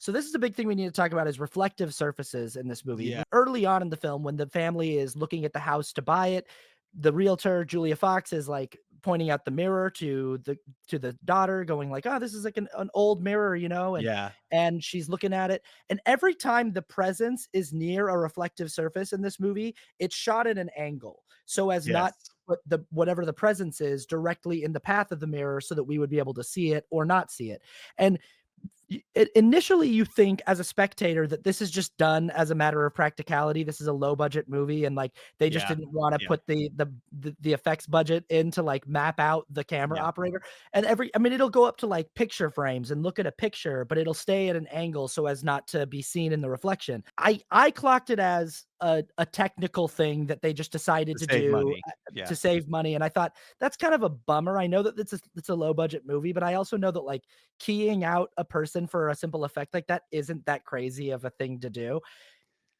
So this is a big thing we need to talk about is reflective surfaces in this movie. Yeah. Early on in the film, when the family is looking at the house to buy it, the realtor Julia Fox is like pointing out the mirror to the daughter, going like, "Oh, this is like an old mirror, you know," Yeah. and she's looking at it. And every time the presence is near a reflective surface in this movie, it's shot at an angle so as not Yes. put the whatever the presence is directly in the path of the mirror so that we would be able to see it or not see it. And initially you think as a spectator that this is just done as a matter of practicality. This is a low budget movie and like they just Yeah. didn't want to Yeah. put the effects budget in to like map out the camera Yeah. operator. And I mean, it'll go up to like picture frames and look at a picture, but it'll stay at an angle so as not to be seen in the reflection. I clocked it as a technical thing that they just decided To to save do money. Yeah. to save money. And I thought that's kind of a bummer. I know that it's a low budget movie, but I also know that like keying out a person for a simple effect like that isn't that crazy of a thing to do.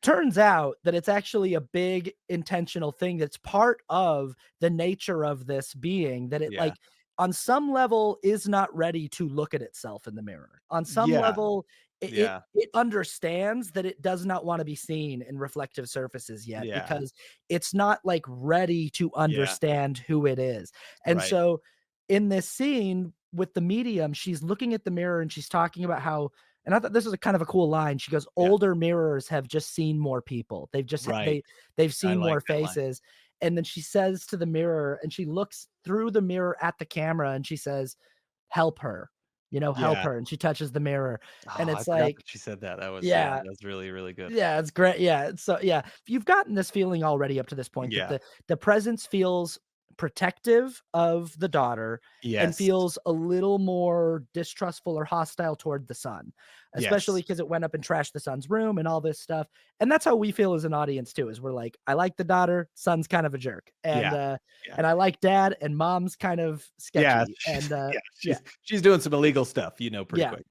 Turns out that it's actually a big intentional thing that's part of the nature of this being, that it Yeah. like on some level is not ready to look at itself in the mirror. On some Yeah. level, Yeah. it understands that it does not want to be seen in reflective surfaces yet Yeah. because it's not like ready to Yeah. understand who it is. And Right. so in this scene with the medium, she's looking at the mirror and she's talking about how, and I thought this was a kind of a cool line. She goes, Yeah. "Older mirrors have just seen more people. Right. They've I seen like more that line. faces." And then she says to the mirror, and she looks through the mirror at the camera, and she says, "Help her, you know, help Yeah. her." And she touches the mirror, and Oh, I it's forgot like, that she said that. That was yeah, yeah, that was really, really good. yeah, it's great. Yeah, so yeah, you've gotten this feeling already up to this point that Yeah. the presence feels protective of the daughter and Yes. feels a little more distrustful or hostile toward the son, especially Yes. because it went up and trashed the son's room and all this stuff. And that's how we feel as an audience too, is we're like, I like the daughter, son's kind of a jerk. Yeah. Yeah. And I like dad and mom's kind of Yeah. sketchy. And Yeah. yeah, She's doing some illegal stuff, pretty yeah. quick.